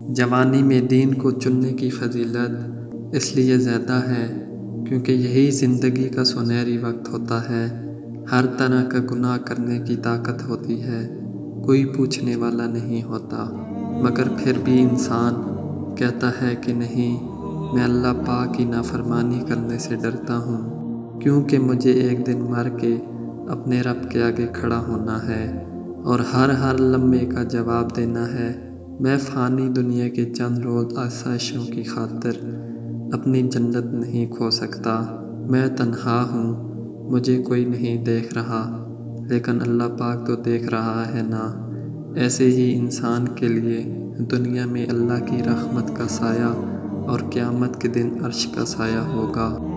جوانی میں دین کو چننے کی فضیلت اس لیے زیادہ ہے کیونکہ یہی زندگی کا سنہری وقت ہوتا ہے۔ ہر طرح کا گناہ کرنے کی طاقت ہوتی ہے، کوئی پوچھنے والا نہیں ہوتا، مگر پھر بھی انسان کہتا ہے کہ نہیں، میں اللہ پاک کی نافرمانی کرنے سے ڈرتا ہوں، کیونکہ مجھے ایک دن مر کے اپنے رب کے آگے کھڑا ہونا ہے اور ہر لمحے کا جواب دینا ہے۔ میں فانی دنیا کے چند روز آسائشوں کی خاطر اپنی جنت نہیں کھو سکتا۔ میں تنہا ہوں، مجھے کوئی نہیں دیکھ رہا، لیکن اللہ پاک تو دیکھ رہا ہے نا۔ ایسے ہی انسان کے لیے دنیا میں اللہ کی رحمت کا سایہ اور قیامت کے دن عرش کا سایہ ہوگا۔